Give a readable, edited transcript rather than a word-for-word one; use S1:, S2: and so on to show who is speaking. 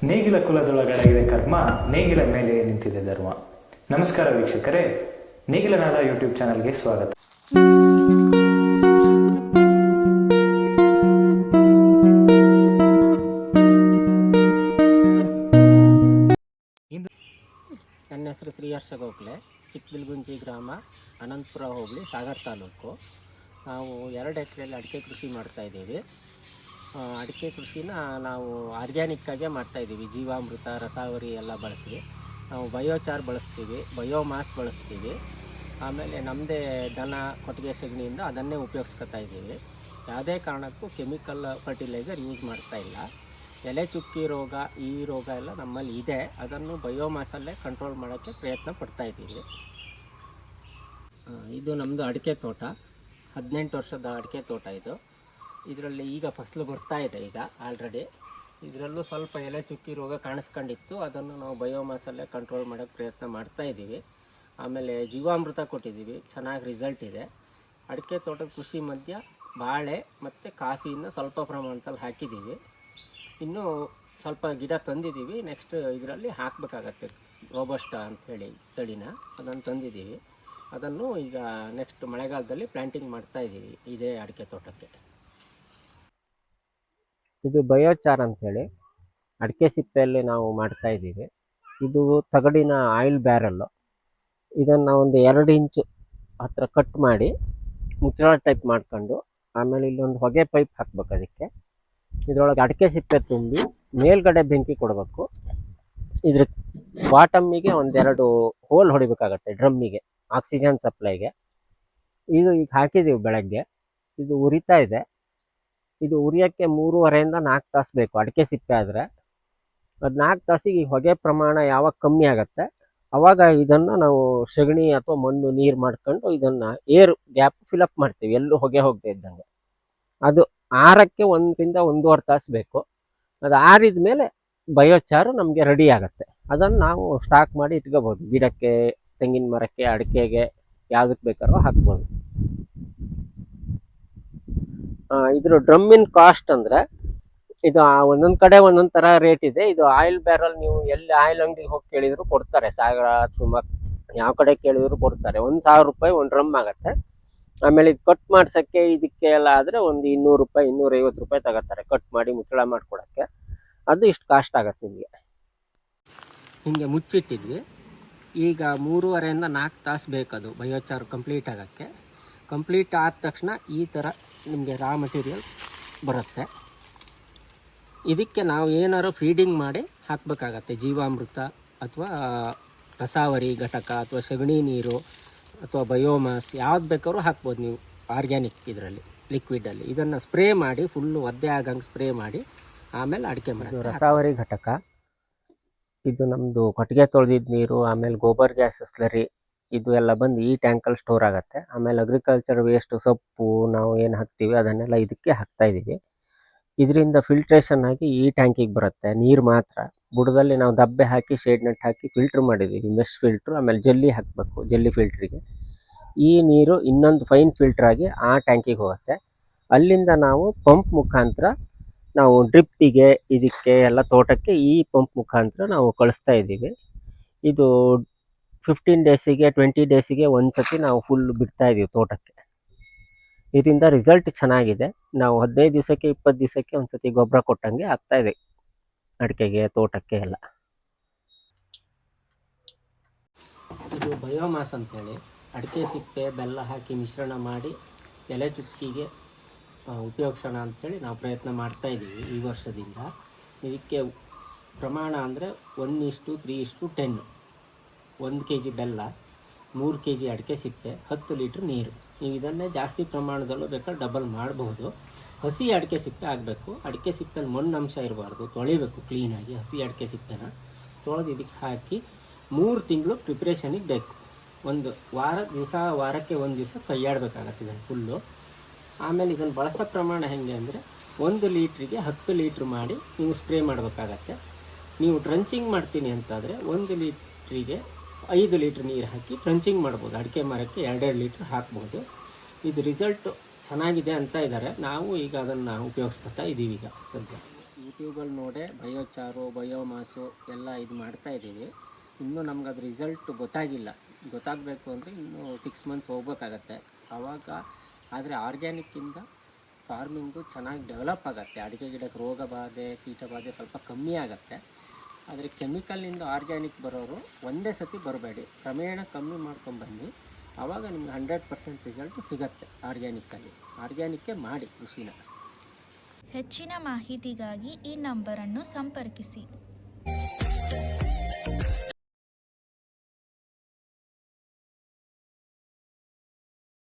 S1: ನೇಗಿಲ ಕುಲದೊಳಗಡಗಿದೆ ಕರ್ಮ, ನೇಗಿಲ ಮೇಲೆ ನಿಂತಿದೆ ಧರ್ಮ. ನಮಸ್ಕಾರ ವೀಕ್ಷಕರೇ, ನೇಗಿಲನಾದ ಯೂಟ್ಯೂಬ್ ಚಾನಲ್ಗೆ ಸ್ವಾಗತ.
S2: ನನ್ನ ಹೆಸರು ಶ್ರೀಹರ್ಷ ಗೋಖಲೆ, ಚಿಕ್ಕಬಿಲ್ಗುಂಜಿ ಗ್ರಾಮ, ಅನಂತಪುರ ಹೋಬಳಿ, ಸಾಗರ ತಾಲೂಕು. ನಾವು 2 ಎಕರೆಯಲ್ಲಿ ಅಡಿಕೆ ಕೃಷಿ ಮಾಡ್ತಾಯಿದ್ದೀವಿ. ಅಡಿಕೆ ಕೃಷಿನ ನಾವು ಆರ್ಗ್ಯಾನಿಕ್ಕಾಗೇ ಮಾಡ್ತಾಯಿದ್ದೀವಿ. ಜೀವಾಮೃತ, ರಸಾವರಿ ಎಲ್ಲ ಬಳಸಿ ನಾವು ಬಯೋಚಾರ್ ಬಳಸ್ತೀವಿ, ಬಯೋಮಾಸ್ ಬಳಸ್ತೀವಿ. ಆಮೇಲೆ ನಮ್ಮದೇ ದನ ಕೊಟ್ಟಿಗೆ ಸಗಣಿಯಿಂದ ಅದನ್ನೇ ಉಪಯೋಗಿಸ್ಕೊತಾ ಇದ್ದೀವಿ. ಯಾವುದೇ ಕಾರಣಕ್ಕೂ ಕೆಮಿಕಲ್ ಫರ್ಟಿಲೈಸರ್ ಯೂಸ್ ಮಾಡ್ತಾಯಿಲ್ಲ. ಎಲೆ ಚುಕ್ಕಿ ರೋಗ, ಈ ರೋಗ ಎಲ್ಲ ನಮ್ಮಲ್ಲಿ ಇದೆ. ಅದನ್ನು ಬಯೋಮಾಸಲ್ಲೇ ಕಂಟ್ರೋಲ್ ಮಾಡೋಕ್ಕೆ ಪ್ರಯತ್ನ ಪಡ್ತಾಯಿದ್ದೀವಿ. ಇದು ನಮ್ಮದು ಅಡಿಕೆ ತೋಟ, 18 ವರ್ಷದ ಅಡಿಕೆ ತೋಟ ಇದು. ಇದರಲ್ಲಿ ಈಗ ಫಸಲು ಬರ್ತಾಯಿದೆ ಈಗ ಆಲ್ರೆಡಿ. ಇದರಲ್ಲೂ ಸ್ವಲ್ಪ ಎಲೆ ಚುಕ್ಕಿ ರೋಗ ಕಾಣಿಸ್ಕೊಂಡಿತ್ತು, ಅದನ್ನು ನಾವು ಬಯೋಮಾಸಲ್ಲೇ ಕಂಟ್ರೋಲ್ ಮಾಡೋಕ್ಕೆ ಪ್ರಯತ್ನ ಮಾಡ್ತಾಯಿದ್ದೀವಿ. ಆಮೇಲೆ ಜೀವಾಮೃತ ಕೊಟ್ಟಿದ್ದೀವಿ, ಚೆನ್ನಾಗಿ ರಿಸಲ್ಟ್ ಇದೆ. ಅಡಿಕೆ ತೋಟದ ಕೃಷಿ ಮಧ್ಯ ಬಾಳೆ ಮತ್ತು ಕಾಫಿಯನ್ನು ಸ್ವಲ್ಪ ಪ್ರಮಾಣದಲ್ಲಿ ಹಾಕಿದ್ದೀವಿ. ಇನ್ನೂ ಸ್ವಲ್ಪ ಗಿಡ ತಂದಿದ್ದೀವಿ. ನೆಕ್ಸ್ಟ್ ಇದರಲ್ಲಿ ಹಾಕಬೇಕಾಗತ್ತೆ, ರೋಬಸ್ಟಾ ಅಂಥೇಳಿ ತಳಿನ, ಅದನ್ನು ತಂದಿದ್ದೀವಿ. ಅದನ್ನು ಈಗ ನೆಕ್ಸ್ಟ್ ಮಳೆಗಾಲದಲ್ಲಿ ಪ್ಲ್ಯಾಂಟಿಂಗ್ ಮಾಡ್ತಾಯಿದ್ದೀವಿ ಇದೇ ಅಡಿಕೆ ತೋಟಕ್ಕೆ. ಇದು ಬಯೋಚಾರ್ ಅಂಥೇಳಿ ಅಡಿಕೆ ಸಿಪ್ಪೆಯಲ್ಲಿ ನಾವು ಮಾಡ್ತಾಯಿದ್ದೀವಿ. ಇದು ತಗಡಿನ ಆಯಿಲ್ ಬ್ಯಾರಲ್ಲು. ಇದನ್ನು ಒಂದು 2 ಇಂಚು ಹತ್ರ ಕಟ್ ಮಾಡಿ ಮುಚ್ಚಳ ಟೈಪ್ ಮಾಡ್ಕೊಂಡು, ಆಮೇಲೆ ಇಲ್ಲೊಂದು ಹೊಗೆ ಪೈಪ್ ಹಾಕ್ಬೇಕು. ಅದಕ್ಕೆ ಇದರೊಳಗೆ ಅಡಿಕೆ ಸಿಪ್ಪೆ ತುಂಬಿ ಮೇಲ್ಗಡೆ ಬೆಂಕಿ ಕೊಡಬೇಕು. ಇದ್ರ ಬಾಟಮ್ಮಿಗೆ 1-2 ಹೋಲ್ ಹೊಡಿಬೇಕಾಗತ್ತೆ, ಡ್ರಮ್ಮಿಗೆ, ಆಕ್ಸಿಜನ್ ಸಪ್ಲೈಗೆ. ಇದು ಈಗ ಹಾಕಿದ್ದೀವಿ ಬೆಳಗ್ಗೆ. ಇದು ಉರಿತಾ ಇದೆ. ಇದು ಉರಿಯೋಕ್ಕೆ 3.5 ಇಂದ 4 ತಾಸು ಬೇಕು. ಅಡಿಕೆ ಸಿಪ್ಪೆ ಆದರೆ ಅದು 4 ತಾಸಿಗೆ ಈ ಹೊಗೆ ಪ್ರಮಾಣ ಯಾವಾಗ ಕಮ್ಮಿ ಆಗುತ್ತೆ ಆವಾಗ ಇದನ್ನು ನಾವು ಸಗಣಿ ಅಥವಾ ಮಣ್ಣು ನೀರು ಮಾಡ್ಕೊಂಡು ಇದನ್ನು ಏರ್ ಗ್ಯಾಪ್ ಫಿಲಪ್ ಮಾಡ್ತೀವಿ, ಎಲ್ಲೂ ಹೊಗೆ ಹೋಗದೆ ಇದ್ದಂಗೆ. ಅದು ಆರಕ್ಕೆ 1 ರಿಂದ 1.5 ತಾಸು ಬೇಕು. ಅದು ಆರಿದ ಮೇಲೆ ಬಯೋಚಾರು ನಮಗೆ ರೆಡಿ ಆಗುತ್ತೆ. ಅದನ್ನು ನಾವು ಸ್ಟಾಕ್ ಮಾಡಿ ಇಟ್ಕೋಬೋದು. ಗಿಡಕ್ಕೆ, ತೆಂಗಿನ ಮರಕ್ಕೆ, ಅಡಿಕೆಗೆ, ಯಾವುದಕ್ಕೆ ಬೇಕಾದ್ರೂ ಹಾಕ್ಬೋದು. ಇದ್ರ ಡ್ರಮ್ಮಿನ ಕಾಸ್ಟ್ ಅಂದರೆ ಇದು ಒಂದೊಂದು ಕಡೆ ಒಂದೊಂದು ಥರ ರೇಟ್ ಇದೆ. ಇದು ಆಯಿಲ್ ಬ್ಯಾರಲ್ ನೀವು ಎಲ್ಲಿ ಆಯಿಲ್ ಅಂಗಡಿಗೆ ಹೋಗಿ ಕೇಳಿದ್ರು ಕೊಡ್ತಾರೆ. ಸಾಗರ, ಸುಮಾರು ಯಾವ ಕಡೆ ಕೇಳಿದ್ರು ಕೊಡ್ತಾರೆ. 1,000 ರೂಪಾಯಿ ಒಂದು ಡ್ರಮ್ ಆಗುತ್ತೆ. ಆಮೇಲೆ ಇದು ಕಟ್ ಮಾಡ್ಸೋಕ್ಕೆ ಇದಕ್ಕೆ ಎಲ್ಲ ಆದರೆ ಒಂದು 200 ರೂಪಾಯಿ, 250 ರೂಪಾಯಿ ತಗೋತಾರೆ ಕಟ್ ಮಾಡಿ ಮುಚ್ಚಳ ಮಾಡ್ಕೊಡೋಕ್ಕೆ. ಅದು ಇಷ್ಟು ಕಾಸ್ಟ್ ಆಗುತ್ತೆ ನಿಮಗೆ. ಹಿಂಗೆ ಮುಚ್ಚಿಟ್ಟಿದ್ವಿ. ಈಗ 3.5 ಇಂದ 4 ತಾಸು ಬೇಕದು ಬಯೋಚಾರ್ ಕಂಪ್ಲೀಟ್ ಆಗೋಕ್ಕೆ. ಕಂಪ್ಲೀಟ್ ಆದ ತಕ್ಷಣ ಈ ಥರ ನಿಮಗೆ ರಾ ಮಟೀರಿಯಲ್ ಬರುತ್ತೆ. ಇದಕ್ಕೆ ನಾವು ಏನಾರು ಫೀಡಿಂಗ್ ಮಾಡಿ ಹಾಕಬೇಕಾಗತ್ತೆ. ಜೀವಾಮೃತ ಅಥವಾ ರಸಾವರಿ ಘಟಕ ಅಥವಾ ಸಗಣಿ ನೀರು ಅಥವಾ ಬಯೋಮಾಸ್ ಯಾವ್ದು ಬೇಕಾದ್ರೂ ಹಾಕ್ಬೋದು ನೀವು ಆರ್ಗ್ಯಾನಿಕ್ ಇದರಲ್ಲಿ, ಲಿಕ್ವಿಡಲ್ಲಿ. ಇದನ್ನು ಸ್ಪ್ರೇ ಮಾಡಿ ಫುಲ್ಲು ಒದ್ದೆ ಆಗಂಗೆ ಸ್ಪ್ರೇ ಮಾಡಿ ಆಮೇಲೆ ಅಡಿಕೆ ಮರ. ರಸಾವರಿ ಘಟಕ ಇದು ನಮ್ಮದು ಕೊಟ್ಟಿಗೆ ತೊಳೆದಿದ್ದ ನೀರು, ಆಮೇಲೆ ಗೋಬರ್ ಗ್ಯಾಸ್ ಸ್ಲರಿ, ಇದು ಎಲ್ಲ ಬಂದು ಈ ಟ್ಯಾಂಕಲ್ಲಿ ಸ್ಟೋರ್ ಆಗುತ್ತೆ. ಆಮೇಲೆ ಅಗ್ರಿಕಲ್ಚರ್ ವೇಸ್ಟು, ಸೊಪ್ಪು ನಾವು ಏನು ಹಾಕ್ತೀವಿ ಅದನ್ನೆಲ್ಲ ಇದಕ್ಕೆ ಹಾಕ್ತಾಯಿದ್ದೀವಿ. ಇದರಿಂದ ಫಿಲ್ಟ್ರೇಷನ್ ಆಗಿ ಈ ಟ್ಯಾಂಕಿಗೆ ಬರುತ್ತೆ ನೀರು ಮಾತ್ರ. ಬುಡದಲ್ಲಿ ನಾವು ದಬ್ಬೆ ಹಾಕಿ ಶೇಡ್ ನೆಟ್ ಹಾಕಿ ಫಿಲ್ಟ್ರ್ ಮಾಡಿದ್ದೀವಿ, ಮೆಶ್ ಫಿಲ್ಟ್ರು. ಆಮೇಲೆ ಜಲ್ಲಿ ಹಾಕಬೇಕು, ಜಲ್ಲಿ ಫಿಲ್ಟ್ರಿಗೆ. ಈ ನೀರು ಇನ್ನೊಂದು ಫೈನ್ ಫಿಲ್ಟ್ರಾಗಿ ಆ ಟ್ಯಾಂಕಿಗೆ ಹೋಗುತ್ತೆ. ಅಲ್ಲಿಂದ ನಾವು ಪಂಪ್ ಮುಖಾಂತರ ನಾವು ಡ್ರಿಪ್ಪಿಗೆ, ಇದಕ್ಕೆ ಎಲ್ಲ ತೋಟಕ್ಕೆ ಈ ಪಂಪ್ ಮುಖಾಂತರ ನಾವು ಕಳಿಸ್ತಾ ಇದ್ದೀವಿ. ಇದು 15 ಡೇಸಿಗೆ 20 ಡೇಸಿಗೆ ಒಂದು ಸತಿ ನಾವು ಫುಲ್ ಬಿಡ್ತಾ ಇದ್ದೀವಿ ತೋಟಕ್ಕೆ. ಇದರಿಂದ ರಿಸಲ್ಟ್ ಚೆನ್ನಾಗಿದೆ. ನಾವು 15 ದಿವಸಕ್ಕೆ 20 ದಿವಸಕ್ಕೆ ಒಂದು ಸತಿ ಗೊಬ್ಬರ ಕೊಟ್ಟಂಗೆ ಆಗ್ತಾಯಿದೆ ಅಡಿಕೆಗೆ, ತೋಟಕ್ಕೆ ಎಲ್ಲ. ಇದು ಬಯೋಮಾಸ್ ಅಂತೇಳಿ ಅಡಿಕೆ ಸಿಪ್ಪೆ, ಬೆಲ್ಲ ಹಾಕಿ ಮಿಶ್ರಣ ಮಾಡಿ ಎಲೆ ಚುಕ್ಕಿಗೆ ಉಪಯೋಗಿಸೋಣ ಅಂಥೇಳಿ ನಾವು ಪ್ರಯತ್ನ ಮಾಡ್ತಾಯಿದ್ದೀವಿ ಈ ವರ್ಷದಿಂದ. ಇದಕ್ಕೆ ಪ್ರಮಾಣ ಅಂದರೆ 1:3:10. 1 kg ಬೆಲ್ಲ, 3 kg ಅಡಿಕೆ ಸಿಪ್ಪೆ, 10 ಲೀಟ್ರ್ ನೀರು. ನೀವು ಇದನ್ನೇ ಜಾಸ್ತಿ ಪ್ರಮಾಣದಲ್ಲೂ ಬೇಕಾದ್ರೆ ಡಬಲ್ ಮಾಡಬಹುದು. ಹಸಿ ಅಡಿಕೆ ಸಿಪ್ಪೆ ಆಗಬೇಕು. ಅಡಿಕೆ ಸಿಪ್ಪೆಯಲ್ಲಿ ಮಣ್ಣು ಅಂಶ ಇರಬಾರ್ದು, ತೊಳಿಬೇಕು ಕ್ಲೀನಾಗಿ. ಹಸಿ ಅಡಿಕೆ ಸಿಪ್ಪೆನ ತೊಳೆದು ಇದಕ್ಕೆ ಹಾಕಿ 3 ತಿಂಗಳು ಪ್ರಿಪ್ರೇಷನಿಗೆ ಬೇಕು. ಒಂದು ವಾರಕ್ಕೆ 1 ದಿವಸ ಕೈಯಾಡಬೇಕಾಗತ್ತೆ ಇದನ್ನು ಫುಲ್ಲು. ಆಮೇಲೆ ಇದನ್ನು ಬಳಸೋ ಪ್ರಮಾಣ ಹೇಗೆ ಅಂದರೆ 1 ಲೀಟ್ರಿಗೆ 10 ಲೀಟ್ರ್ ಮಾಡಿ ನೀವು ಸ್ಪ್ರೇ ಮಾಡಬೇಕಾಗತ್ತೆ. ನೀವು ಟ್ರಂಚಿಂಗ್ ಮಾಡ್ತೀನಿ ಅಂತಾದರೆ 1 ಲೀಟ್ರಿಗೆ 5 ಲೀಟ್ರ್ ನೀರು ಹಾಕಿ ಟ್ರಂಚಿಂಗ್ ಮಾಡ್ಬೋದು. ಅಡಿಕೆ ಮರಕ್ಕೆ 2-2 ಲೀಟ್ರ್ ಹಾಕ್ಬೋದು. ಇದು ರಿಸಲ್ಟು ಚೆನ್ನಾಗಿದೆ ಅಂತ ಇದ್ದಾರೆ. ನಾವು ಈಗ ಅದನ್ನು ಉಪಯೋಗಿಸ್ಕೊತಾ ಇದ್ದೀವಿ ಈಗ ಸದ್ಯ. ಯೂಟ್ಯೂಬಲ್ಲಿ ನೋಡೇ ಬಯೋಚಾರು ಬಯೋಮಾಸು ಎಲ್ಲ ಇದು ಮಾಡ್ತಾ ಇದ್ದೀವಿ. ಇನ್ನೂ ನಮ್ಗೆ ಅದು ರಿಸಲ್ಟ್ ಗೊತ್ತಾಗಬೇಕು ಅಂದರೆ ಇನ್ನೂ 6 ಮಂತ್ಸ್ ಹೋಗ್ಬೇಕಾಗತ್ತೆ ಆವಾಗ. ಆದರೆ ಆರ್ಗ್ಯಾನಿಕ್ಕಿಂದ ಫಾರ್ಮಿಂಗು ಚೆನ್ನಾಗಿ ಡೆವಲಪ್ ಆಗುತ್ತೆ. ಅಡಿಕೆ ಗಿಡಕ್ಕೆ ರೋಗ ಬಾಧೆ ಕೀಟ ಬಾಧೆ ಸ್ವಲ್ಪ ಕಮ್ಮಿ ಆಗುತ್ತೆ. ಆದರೆ ಕೆಮಿಕಲ್ನಿಂದ ಆರ್ಗ್ಯಾನಿಕ್ ಬರೋರು ಒಂದೇ ಸತಿ ಬರಬೇಡಿ, ಕ್ರಮೇಣ ಕಮ್ಮಿ ಮಾಡ್ಕೊಂಬನ್ನಿ. ಆವಾಗ ನಿಮ್ಗೆ 100% ರಿಸಲ್ಟ್ ಸಿಗತ್ತೆ. ಆರ್ಗ್ಯಾನಿಕ್ಕೇ ಮಾಡಿ ಕೃಷಿನ.
S3: ಹೆಚ್ಚಿನ ಮಾಹಿತಿಗಾಗಿ ಈ ನಂಬರನ್ನು ಸಂಪರ್ಕಿಸಿ.